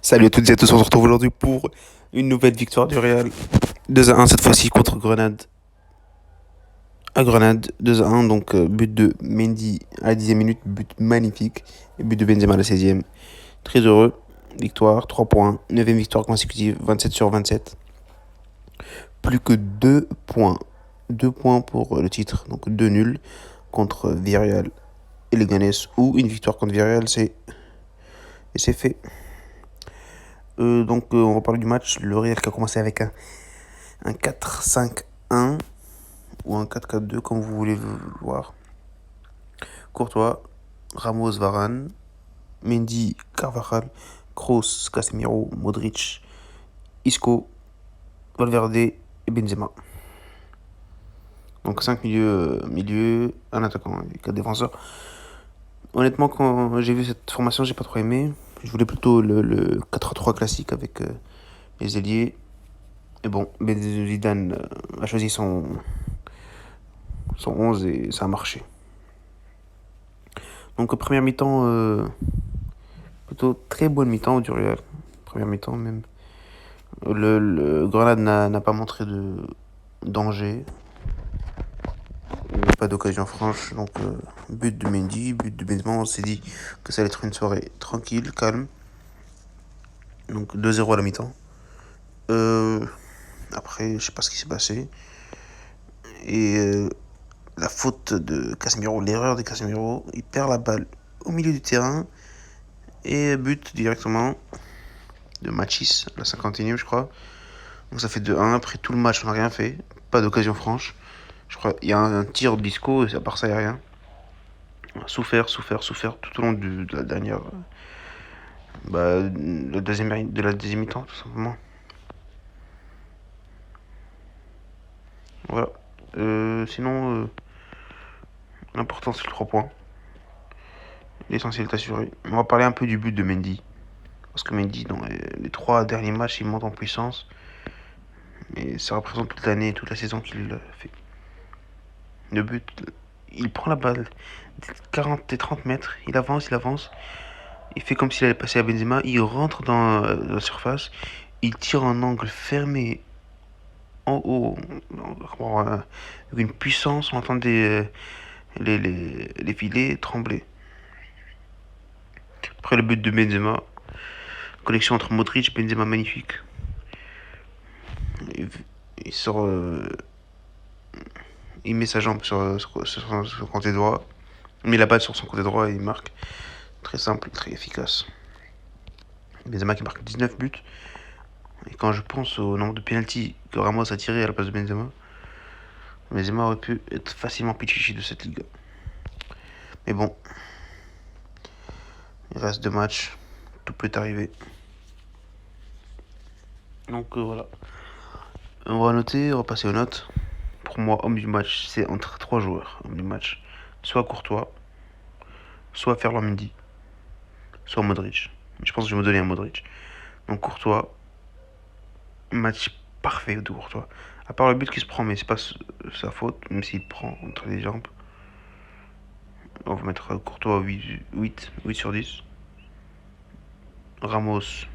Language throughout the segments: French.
Salut à toutes et à tous, on se retrouve aujourd'hui pour une nouvelle victoire du Real. 2-1 cette fois-ci contre Grenade. À Grenade, 2-1, donc but de Mendy à la 10e minute, but magnifique. Et but de Benzema à la 16e. Très heureux. Victoire, 3 points. 9e victoire consécutive, 27 sur 27. Plus que 2 points. 2 points pour le titre, donc 2 nuls contre Villarreal et Leganés. Ou une victoire contre Villarreal, et c'est fait. On va parler du match. Le Real qui a commencé avec un 4-5-1 ou un 4-4-2 comme vous voulez le voir. Courtois, Ramos, Varane, Mendy, Carvajal, Kroos, Casemiro, Modric, Isco, Valverde et Benzema. Donc 5 milieux, un attaquant et 4 défenseurs. Honnêtement, quand j'ai vu cette formation, j'ai pas trop aimé. Je voulais plutôt le 4-3 classique avec les ailiers. Et bon, Zidane a choisi son 11 et ça a marché. Donc première mi-temps, plutôt très bonne mi-temps du Real. Première mi-temps même. Le Grenade n'a pas montré de danger. Pas d'occasion franche. Donc but de Mendy, but de Benzema. On s'est dit que ça allait être une soirée tranquille, calme. Donc 2-0 à la mi-temps. Après, je sais pas ce qui s'est passé. Et la faute de Casemiro, l'erreur de Casemiro, il perd la balle au milieu du terrain et but directement de Machis, la 51e je crois. Donc ça fait 2-1. Après tout le match, on n'a rien fait. Pas d'occasion franche. Je crois qu'il y a un tir de disco et à part ça, il n'y a rien. On a souffert tout au long de la dernière. De la deuxième mi-temps, tout simplement. Voilà. Sinon, l'important c'est le 3 points. L'essentiel est assuré. On va parler un peu du but de Mendy. Parce que Mendy, dans les 3 derniers matchs, il monte en puissance. Et ça représente toute l'année, toute la saison qu'il fait. Le but, il prend la balle des 40 et 30 mètres, il avance. Il fait comme s'il allait passer à Benzema, il rentre dans la surface, il tire en angle fermé en haut, avec une puissance, on entendait les filets trembler. Après le but de Benzema, connexion entre Modric et Benzema magnifique. Il, il sort, il met sa jambe sur son côté droit, il met la balle sur son côté droit et il marque. Très simple, très efficace. Benzema qui marque 19 buts. Et quand je pense au nombre de pénaltys que Ramos a tiré à la place de Benzema, Benzema aurait pu être facilement Pichichi de cette ligue. Mais bon, il reste 2 matchs, tout peut arriver. Donc voilà. On va noter, on va passer aux notes. Pour moi, homme du match, c'est entre 3 joueurs. Homme du match, soit Courtois, soit Ferland Mendy, soit Modric. Je pense que je vais me donner un Modric. Donc Courtois, match parfait de Courtois. À part le but qu'il se prend, mais c'est pas sa faute, même s'il prend entre les jambes. On va mettre Courtois 8 sur 10. Ramos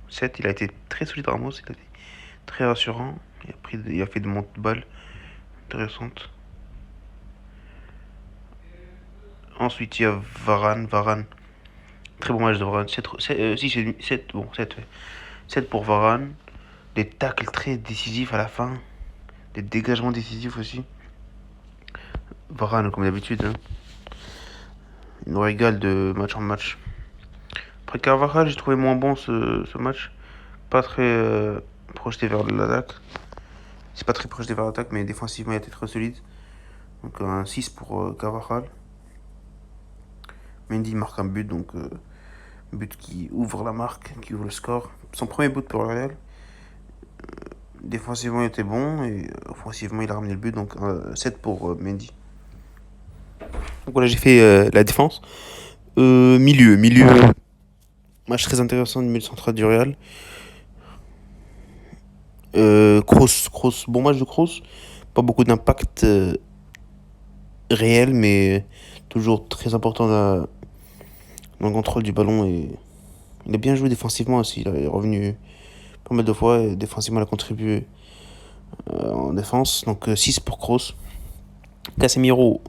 7. Il a été très solide, Ramos. Il a été très rassurant. Il a fait de montes de balles intéressantes. Ensuite, il y a Varane. Varane. Très bon match de Varane. 7, 7, bon, 7, ouais. 7 pour Varane. Des tacles très décisifs à la fin. Des dégagements décisifs aussi. Varane, comme d'habitude, hein. Il nous régale de match en match. Après Carvajal, j'ai trouvé moins bon ce match. Pas très projeté vers l'attaque. C'est pas très projeté vers l'attaque, mais défensivement, il a été très solide. Donc un 6 pour Carvajal. Mendy marque un but, donc but qui ouvre la marque, qui ouvre le score. Son premier but pour le Real. Défensivement, il était bon et offensivement, il a ramené le but, donc 7 pour Mendy. Donc voilà, j'ai fait la défense. Milieu. Match très intéressant du milieu central du Real. Kroos, bon match de Kroos. Pas beaucoup d'impact réel, mais toujours très important dans le contrôle du ballon et Il a bien joué défensivement aussi. Il est revenu pas mal de fois. Et défensivement, il a contribué en défense. Donc 6 pour Kroos. Casemiro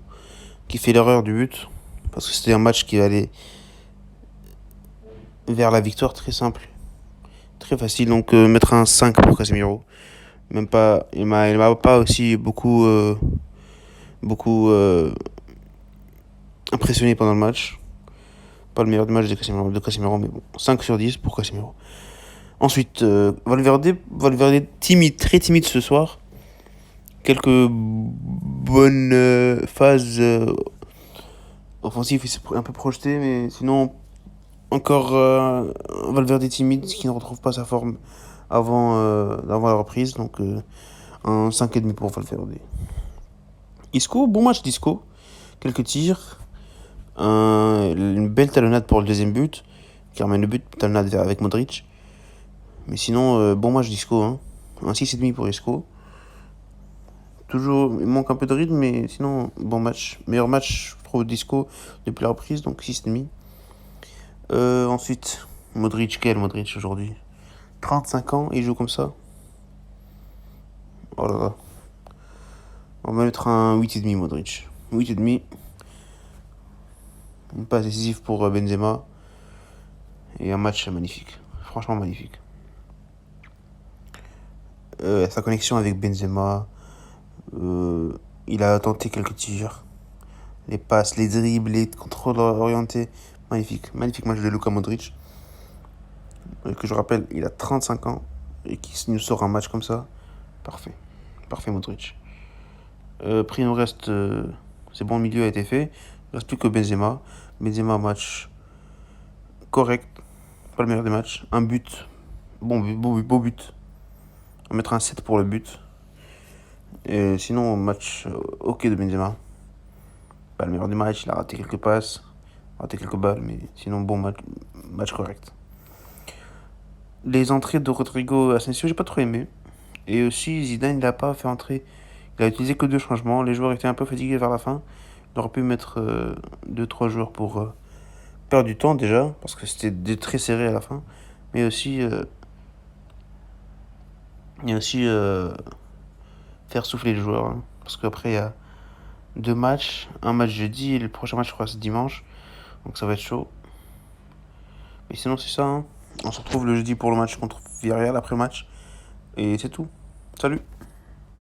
qui fait l'erreur du but. Parce que c'était un match qui allait vers la victoire, très simple. Très facile. Donc mettre un 5 pour Casemiro. Même pas, il m'a pas aussi beaucoup impressionné pendant le match. Pas le meilleur du match de Casemiro, mais bon, 5 sur 10 pour Casemiro. Ensuite, Valverde timide, très timide ce soir. Quelques bonnes phases offensives, il s'est un peu projeté, mais sinon, encore Valverde timide, qui ne retrouve pas sa forme avant la reprise. Donc, un 5,5 pour Valverde. Isco, bon match d'Isco. Quelques tirs. Une belle talonnade pour le deuxième but, qui ramène le but, talonnade avec Modric. Mais sinon, bon match d'Isco. Hein. Un 6,5 pour Isco. Toujours, il manque un peu de rythme, mais sinon, bon match. Meilleur match, je trouve, d'Isco depuis la reprise, donc 6,5. Ensuite, Modric, quel Modric aujourd'hui 35 ans, il joue comme ça. Oh là là. On va mettre un 8,5 Modric. 8,5. Une passe décisive pour Benzema. Et un match magnifique. Franchement magnifique. Sa connexion avec Benzema. Il a tenté quelques tirs. Les passes, les dribbles, les contrôles orientés. Magnifique. Magnifique match de Luka Modric. Que je rappelle, il a 35 ans. Et qui nous sort un match comme ça. Parfait. Parfait Modric. Après, il nous reste... c'est bon, le milieu a été fait. Il ne reste plus que Benzema. Benzema, match correct. Pas le meilleur des matchs. Un but. Beau but. On va mettre un 7 pour le but. Et sinon, match ok de Benzema. Pas le meilleur du match, il a raté quelques passes, raté quelques balles, mais sinon, bon match correct. Les entrées de Rodrigo Asensio, j'ai pas trop aimé. Et aussi, Zidane, il a pas fait entrer. Il a utilisé que 2 changements. Les joueurs étaient un peu fatigués vers la fin. Il aurait pu mettre 2-3 joueurs pour perdre du temps déjà, parce que c'était très serré à la fin. Mais aussi, faire souffler les joueurs. Hein, parce qu'après, il y a 2 matchs. Un match jeudi et le prochain match, je crois, c'est dimanche. Donc ça va être chaud. Mais sinon, c'est ça. Hein. On se retrouve le jeudi pour le match contre Villarreal après le match. Et c'est tout. Salut!